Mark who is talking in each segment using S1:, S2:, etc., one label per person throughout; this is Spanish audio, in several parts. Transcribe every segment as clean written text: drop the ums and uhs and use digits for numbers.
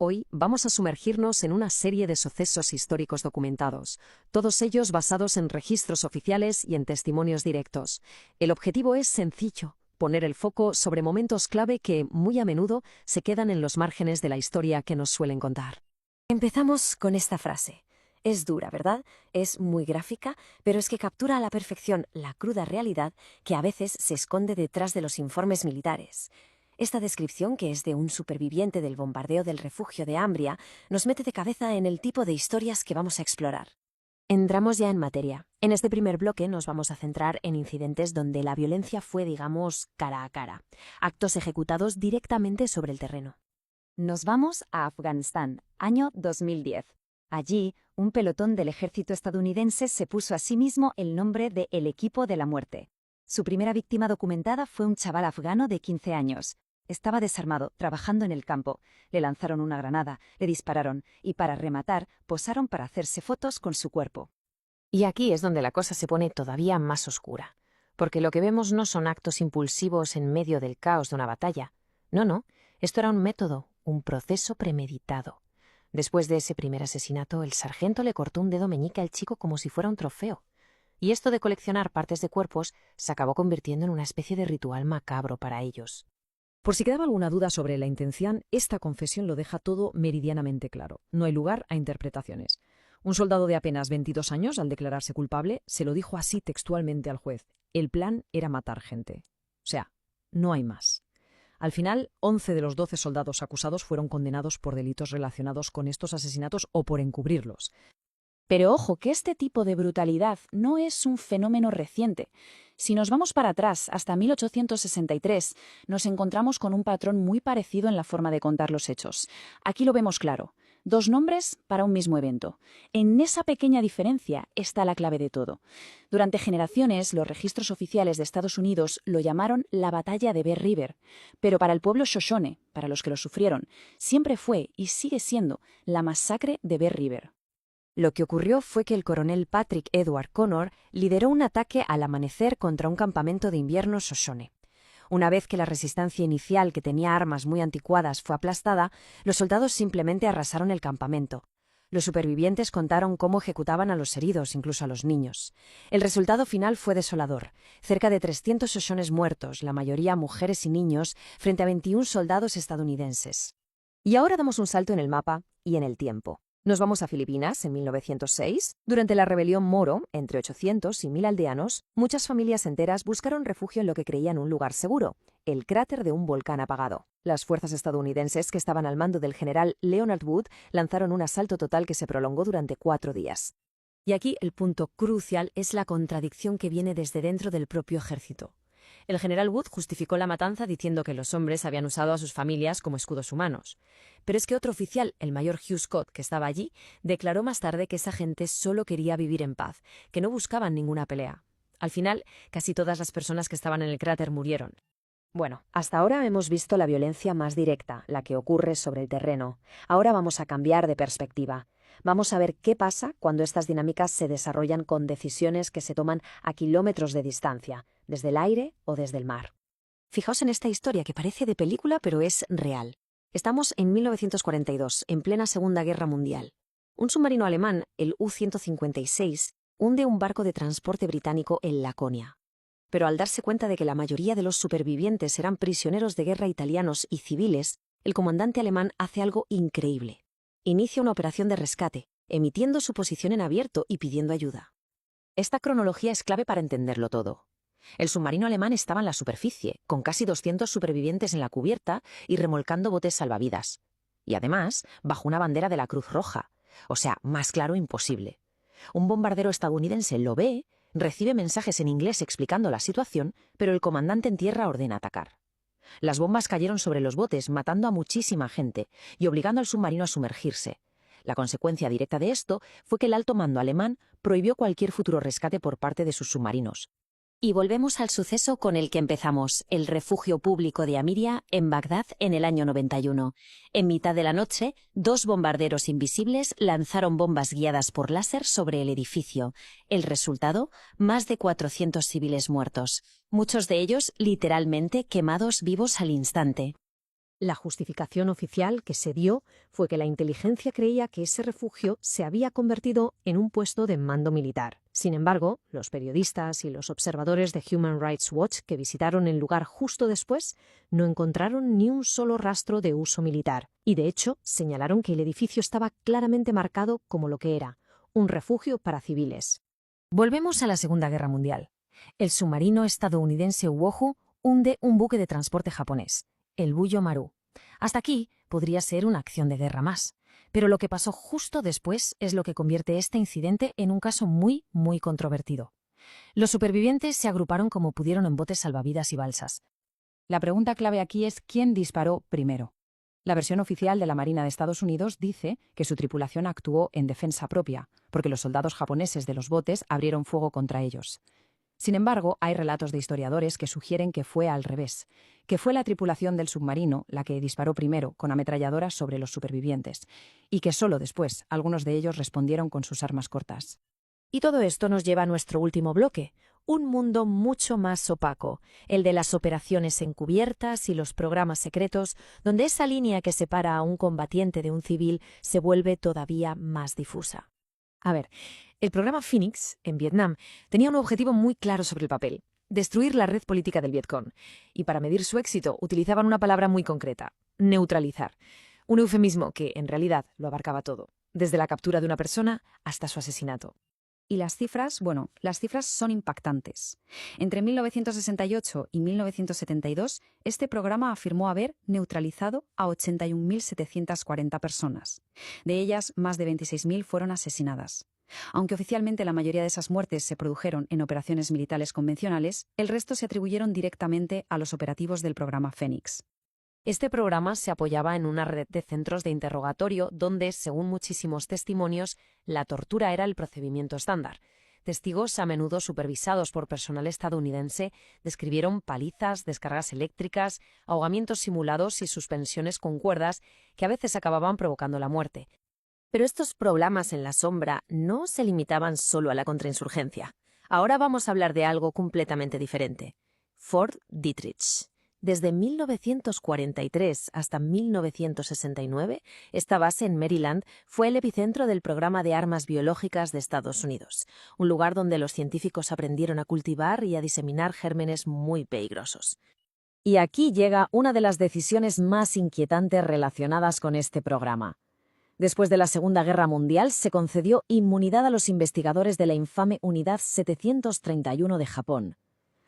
S1: Hoy vamos a sumergirnos en una serie de sucesos históricos documentados, todos ellos basados en registros oficiales y en testimonios directos. El objetivo es sencillo: poner el foco sobre momentos clave que, muy a menudo, se quedan en los márgenes de la historia que nos suelen contar.
S2: Empezamos con esta frase. Es dura, ¿verdad? Es muy gráfica, pero es que captura a la perfección la cruda realidad que a veces se esconde detrás de los informes militares. Esta descripción, que es de un superviviente del bombardeo del refugio de Ambria, nos mete de cabeza en el tipo de historias que vamos a explorar. Entramos ya en materia. En este primer bloque nos vamos a centrar en incidentes donde la violencia fue, digamos, cara a cara, actos ejecutados directamente sobre el terreno. Nos vamos a Afganistán, año 2010. Allí, un pelotón del ejército estadounidense se puso a sí mismo el nombre de El Equipo de la Muerte. Su primera víctima documentada fue un chaval afgano de 15 años. Estaba desarmado, trabajando en el campo. Le lanzaron una granada, le dispararon y, para rematar, posaron para hacerse fotos con su cuerpo.
S3: Y aquí es donde la cosa se pone todavía más oscura, porque lo que vemos no son actos impulsivos en medio del caos de una batalla. No, esto era un método, un proceso premeditado. Después de ese primer asesinato, el sargento le cortó un dedo meñique al chico como si fuera un trofeo. Y esto de coleccionar partes de cuerpos se acabó convirtiendo en una especie de ritual macabro para ellos.
S1: Por si quedaba alguna duda sobre la intención, esta confesión lo deja todo meridianamente claro. No hay lugar a interpretaciones. Un soldado de apenas 22 años, al declararse culpable, se lo dijo así textualmente al juez: el plan era matar gente. O sea, no hay más. Al final, 11 de los 12 soldados acusados fueron condenados por delitos relacionados con estos asesinatos o por encubrirlos.
S4: Pero ojo, que este tipo de brutalidad no es un fenómeno reciente. Si nos vamos para atrás, hasta 1863, nos encontramos con un patrón muy parecido en la forma de contar los hechos. Aquí lo vemos claro: 2 nombres para un mismo evento. En esa pequeña diferencia está la clave de todo. Durante generaciones, los registros oficiales de Estados Unidos lo llamaron la batalla de Bear River, pero para el pueblo Shoshone, para los que lo sufrieron, siempre fue y sigue siendo la masacre de Bear River.
S2: Lo que ocurrió fue que el coronel Patrick Edward Connor lideró un ataque al amanecer contra un campamento de invierno Shoshone. Una vez que la resistencia inicial, que tenía armas muy anticuadas, fue aplastada, los soldados simplemente arrasaron el campamento. Los supervivientes contaron cómo ejecutaban a los heridos, incluso a los niños. El resultado final fue desolador: cerca de 300 Shoshones muertos, la mayoría mujeres y niños, frente a 21 soldados estadounidenses. Y ahora damos un salto en el mapa y en el tiempo. Nos vamos a Filipinas en 1906. Durante la rebelión Moro, entre 800 y 1000 aldeanos, muchas familias enteras buscaron refugio en lo que creían un lugar seguro: el cráter de un volcán apagado. Las fuerzas estadounidenses, que estaban al mando del general Leonard Wood, lanzaron un asalto total que se prolongó durante 4 días. Y aquí el punto crucial es la contradicción que viene desde dentro del propio ejército. El general Wood justificó la matanza diciendo que los hombres habían usado a sus familias como escudos humanos. Pero es que otro oficial, el mayor Hugh Scott, que estaba allí, declaró más tarde que esa gente solo quería vivir en paz, que no buscaban ninguna pelea. Al final, casi todas las personas que estaban en el cráter murieron. Bueno, hasta ahora hemos visto la violencia más directa, la que ocurre sobre el terreno. Ahora vamos a cambiar de perspectiva. Vamos a ver qué pasa cuando estas dinámicas se desarrollan con decisiones que se toman a kilómetros de distancia, desde el aire o desde el mar. Fijaos en esta historia, que parece de película, pero es real. Estamos en 1942, en plena Segunda Guerra Mundial. Un submarino alemán, el U-156, hunde un barco de transporte británico en Laconia. Pero al darse cuenta de que la mayoría de los supervivientes eran prisioneros de guerra italianos y civiles, el comandante alemán hace algo increíble. Inicia una operación de rescate, emitiendo su posición en abierto y pidiendo ayuda. Esta cronología es clave para entenderlo todo. El submarino alemán estaba en la superficie, con casi 200 supervivientes en la cubierta y remolcando botes salvavidas. Y además, bajo una bandera de la Cruz Roja. O sea, más claro imposible. Un bombardero estadounidense lo ve, recibe mensajes en inglés explicando la situación, pero el comandante en tierra ordena atacar. Las bombas cayeron sobre los botes, matando a muchísima gente y obligando al submarino a sumergirse. La consecuencia directa de esto fue que el alto mando alemán prohibió cualquier futuro rescate por parte de sus submarinos. Y volvemos al suceso con el que empezamos: el refugio público de Amiria, en Bagdad, en el año 91. En mitad de la noche, 2 bombarderos invisibles lanzaron bombas guiadas por láser sobre el edificio. El resultado: más de 400 civiles muertos, muchos de ellos literalmente quemados vivos al instante.
S1: La justificación oficial que se dio fue que la inteligencia creía que ese refugio se había convertido en un puesto de mando militar. Sin embargo, los periodistas y los observadores de Human Rights Watch que visitaron el lugar justo después no encontraron ni un solo rastro de uso militar y, de hecho, señalaron que el edificio estaba claramente marcado como lo que era, un refugio para civiles.
S3: Volvemos a la Segunda Guerra Mundial. El submarino estadounidense Woju hunde un buque de transporte japonés, el Buyo Maru. Hasta aquí podría ser una acción de guerra más, pero lo que pasó justo después es lo que convierte este incidente en un caso muy, muy controvertido. Los supervivientes se agruparon como pudieron en botes salvavidas y balsas.
S4: La pregunta clave aquí es ¿quién disparó primero? La versión oficial de la Marina de Estados Unidos dice que su tripulación actuó en defensa propia, porque los soldados japoneses de los botes abrieron fuego contra ellos. Sin embargo, hay relatos de historiadores que sugieren que fue al revés, que fue la tripulación del submarino la que disparó primero con ametralladoras sobre los supervivientes, y que solo después algunos de ellos respondieron con sus armas cortas.
S3: Y todo esto nos lleva a nuestro último bloque, un mundo mucho más opaco, el de las operaciones encubiertas y los programas secretos, donde esa línea que separa a un combatiente de un civil se vuelve todavía más difusa. A ver, el programa Phoenix, en Vietnam, tenía un objetivo muy claro sobre el papel: destruir la red política del Vietcong. Y para medir su éxito utilizaban una palabra muy concreta: neutralizar. Un eufemismo que, en realidad, lo abarcaba todo, desde la captura de una persona hasta su asesinato.
S4: Y las cifras, las cifras son impactantes. Entre 1968 y 1972, este programa afirmó haber neutralizado a 81.740 personas. De ellas, más de 26.000 fueron asesinadas. Aunque oficialmente la mayoría de esas muertes se produjeron en operaciones militares convencionales, el resto se atribuyeron directamente a los operativos del programa Phoenix.
S3: Este programa se apoyaba en una red de centros de interrogatorio donde, según muchísimos testimonios, la tortura era el procedimiento estándar. Testigos, a menudo supervisados por personal estadounidense, describieron palizas, descargas eléctricas, ahogamientos simulados y suspensiones con cuerdas que a veces acababan provocando la muerte. Pero estos programas en la sombra no se limitaban solo a la contrainsurgencia. Ahora vamos a hablar de algo completamente diferente: Fort Detrick. Desde 1943 hasta 1969, esta base en Maryland fue el epicentro del programa de armas biológicas de Estados Unidos, un lugar donde los científicos aprendieron a cultivar y a diseminar gérmenes muy peligrosos.
S1: Y aquí llega una de las decisiones más inquietantes relacionadas con este programa. Después de la Segunda Guerra Mundial, se concedió inmunidad a los investigadores de la infame Unidad 731 de Japón.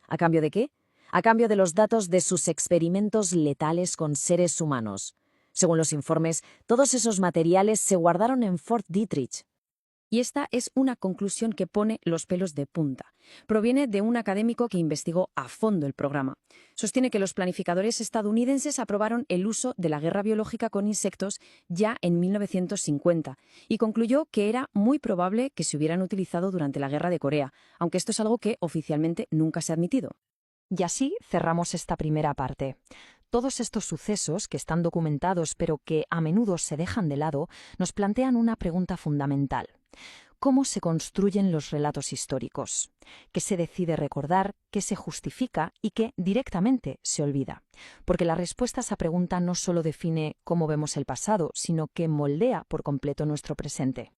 S1: ¿A cambio de qué? A cambio de los datos de sus experimentos letales con seres humanos. Según los informes, todos esos materiales se guardaron en Fort Detrick.
S4: Y esta es una conclusión que pone los pelos de punta. Proviene de un académico que investigó a fondo el programa. Sostiene que los planificadores estadounidenses aprobaron el uso de la guerra biológica con insectos ya en 1950 y concluyó que era muy probable que se hubieran utilizado durante la Guerra de Corea, aunque esto es algo que oficialmente nunca se ha admitido.
S2: Y así cerramos esta primera parte. Todos estos sucesos, que están documentados pero que a menudo se dejan de lado, nos plantean una pregunta fundamental. ¿Cómo se construyen los relatos históricos? ¿Qué se decide recordar, qué se justifica y qué directamente se olvida? Porque la respuesta a esa pregunta no solo define cómo vemos el pasado, sino que moldea por completo nuestro presente.